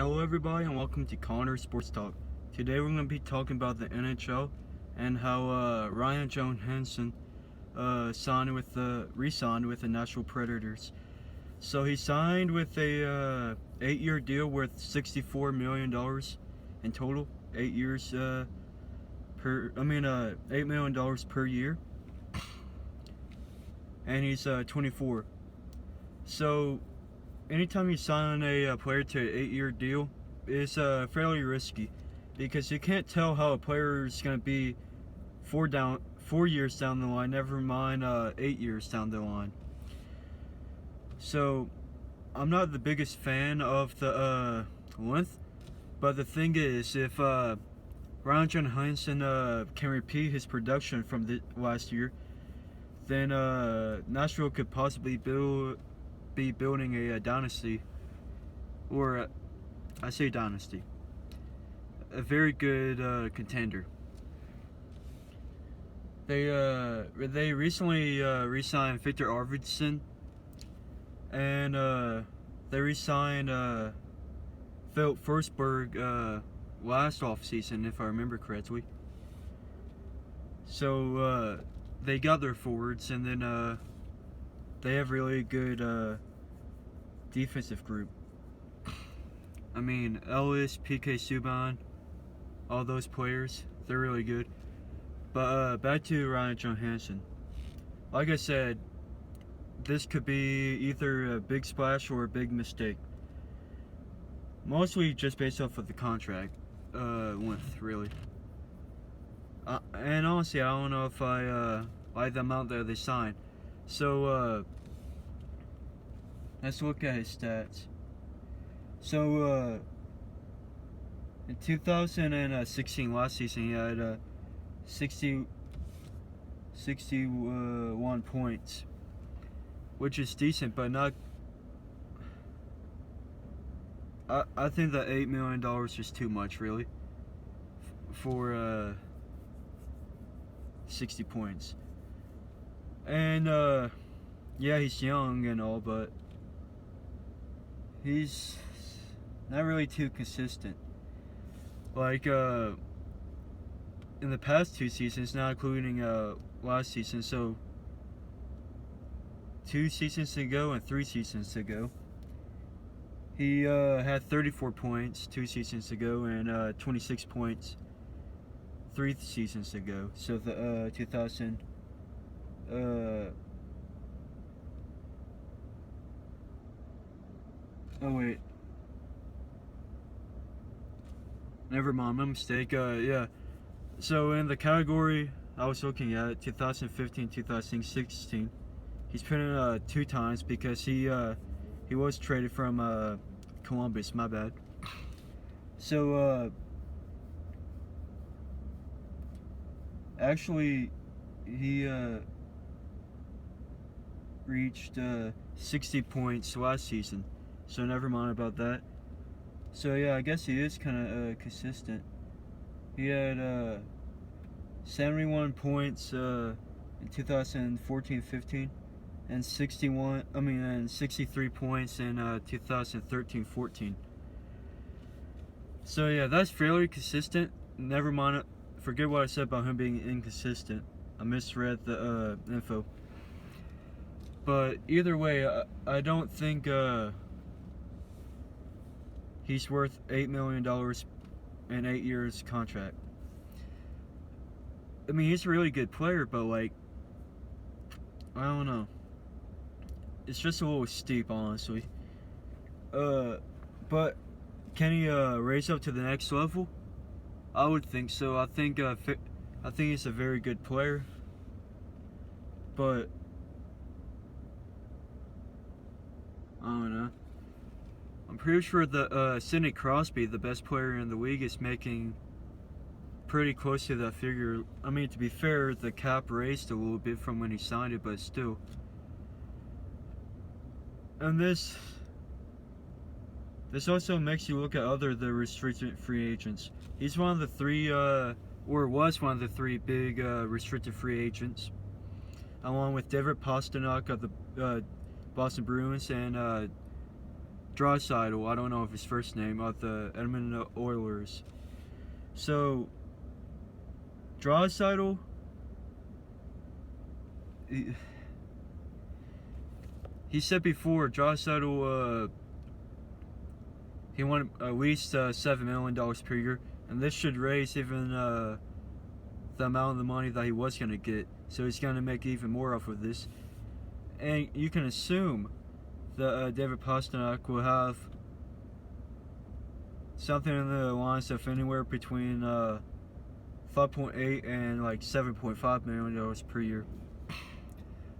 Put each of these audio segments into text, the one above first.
Hello everybody and welcome to Connor Sports Talk. Today we're going to be talking about the NHL and how Ryan Johansen re-signed with the Nashville Predators. So he signed with a 8-year deal worth $64 million in total. 8 years $8 million per year. And he's 24. So anytime you sign a player to an 8-year deal, it's fairly risky because you can't tell how a player is going to be 4 years down the line, never mind 8 years down the line. So I'm not the biggest fan of the length, but the thing is, if Ryan Johansen can repeat his production from the last year, then Nashville could possibly be building a dynasty, or I say dynasty, a very good contender. They recently re-signed Victor Arvidsson, and they re-signed Philip Forsberg last offseason, if I remember correctly. So they got their forwards, and then they have really good defensive group. I mean, Ellis, PK Subban, all those players, they're really good. But back to Ryan Johansen. Like I said, this could be either a big splash or a big mistake. Mostly just based off of the contract length, really. And honestly, I don't know if I like the amount that they signed. So let's look at his stats. So in 2016, last season, he had 61 points, which is decent, but not. I think that $8 million is too much, really, for 60 points. And yeah, he's young and all, but he's not really too consistent. Like in the past 2 seasons, not including last season, so 2 seasons ago and 3 seasons ago, he had 34 points 2 seasons ago and 26 points 3 seasons ago. So the 2000. Oh wait. Never mind, my mistake. Yeah. So in the category I was looking at, 2015, 2016, he's put in 2 times because he was traded from Columbus. My bad. So actually, he reached 60 points last season, so never mind about that. So yeah, I guess he is kind of consistent. He had 71 points in 2014-15, and 63 points in 2013-14. So yeah, that's fairly consistent. Never mind, forget what I said about him being inconsistent. I misread the info. But either way, I don't think he's worth $8 million in 8 years contract. I mean, he's a really good player, but like, I don't know. It's just a little steep, honestly. But can he raise up to the next level? I would think so. I think he's a very good player, but I don't know. I'm pretty sure that Sidney Crosby, the best player in the league, is making pretty close to that figure. I mean, to be fair, the cap raised a little bit from when he signed it, but still. And this also makes you look at the restricted free agents. He's one of the 3, or was one of the 3 big restricted free agents, along with David Pastrnak of the Boston Bruins and Draisaitl, I don't know if his first name, of the Edmonton Oilers. So, Draisaitl, he said before, Draisaitl, he wanted at least $7 million per year, and this should raise even the amount of the money that he was going to get. So he's going to make even more off of this. And you can assume that David Pastrnak will have something in the lines of anywhere between 5.8 and like $7.5 million per year.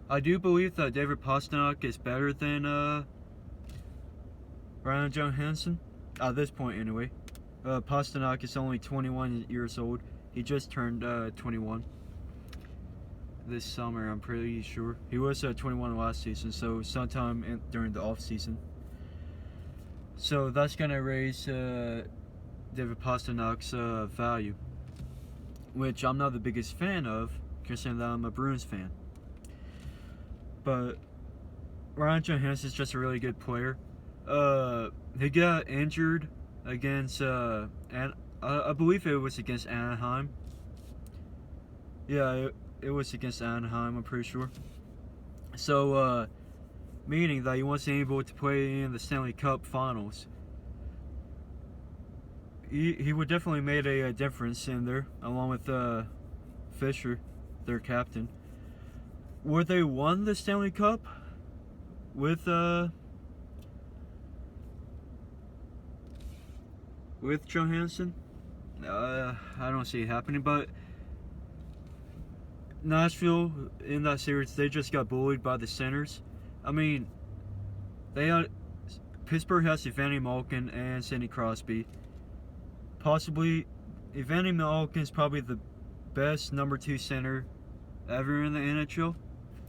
I do believe that David Pastrnak is better than Ryan Johansen at this point anyway. Pastrnak is only 21 years old. He just turned 21 this summer, I'm pretty sure. He was 21 last season, so sometime during the off season. So that's gonna raise David Pastrnak's value, which I'm not the biggest fan of, considering that I'm a Bruins fan. But Ryan Johansen is just a really good player. He got injured against and I believe it was against Anaheim. Yeah, it was against Anaheim, I'm pretty sure. So, meaning that he wasn't able to play in the Stanley Cup Finals. He would definitely made a difference in there, along with Fisher, their captain. Would they won the Stanley Cup with Johansen? I don't see it happening, but Nashville in that series, they just got bullied by the centers. I mean, Pittsburgh has Evgeny Malkin and Sidney Crosby. Possibly, Evgeny Malkin is probably the best number 2 center ever in the NHL,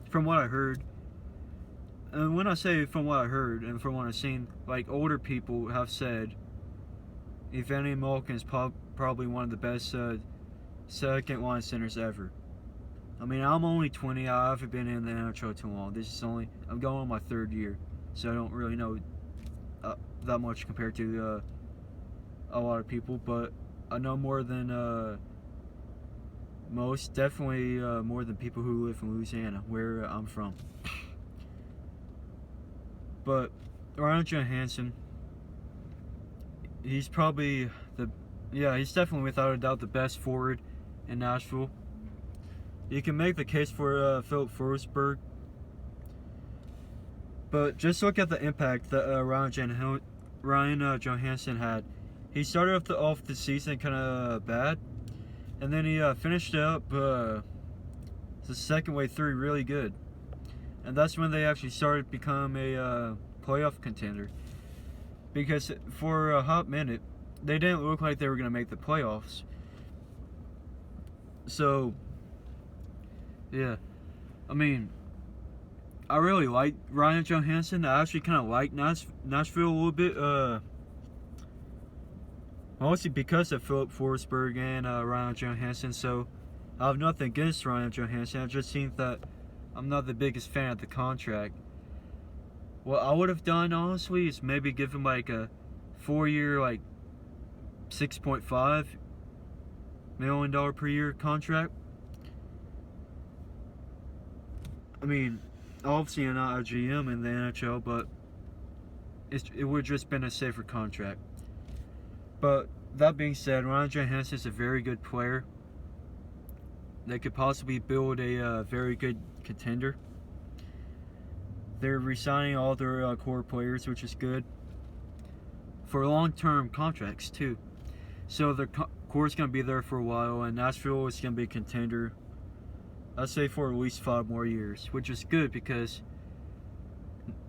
from what I heard. And when I say from what I heard and from what I've seen, like older people have said, Evgeny Malkin is probably one of the best second line centers ever. I mean, I'm only 20. I haven't been in the NHL too long. I'm going on my 3rd year, so I don't really know that much compared to a lot of people. But I know more than most. Definitely more than people who live in Louisiana, where I'm from. But Ryan Johansen, he's probably he's definitely without a doubt the best forward in Nashville. You can make the case for Philip Forsberg, but just look at the impact that Ryan Johansen had. He started off the season kind of bad, and then he finished up the second way through really good, and that's when they actually started to become a playoff contender. Because for a hot minute, they didn't look like they were going to make the playoffs. So, yeah. I mean, I really like Ryan Johansen. I actually kind of like Nashville a little bit. Mostly because of Philip Forsberg and Ryan Johansen. So, I have nothing against Ryan Johansen. I just think that I'm not the biggest fan of the contract. What I would have done, honestly, is maybe give him like a 4-year, like $6.5 million per year contract. I mean, obviously I'm not a GM in the NHL, but it would have just been a safer contract. But that being said, Ryan Johansen is a very good player. They could possibly build a very good contender. They're re-signing all their core players, which is good. For long-term contracts, too. So their core is going to be there for a while, and Nashville is going to be a contender, I'd say, for at least 5 more years, which is good because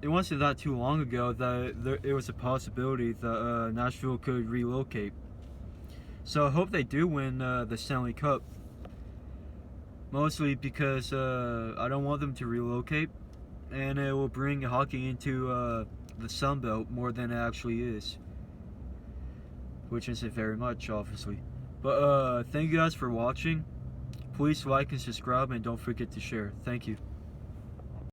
it wasn't that too long ago that it was a possibility that Nashville could relocate. So I hope they do win the Stanley Cup. Mostly because I don't want them to relocate, and it will bring hockey into the Sun Belt more than it actually is, which isn't very much, obviously. But thank you guys for watching. Please like and subscribe, and don't forget to share. Thank you.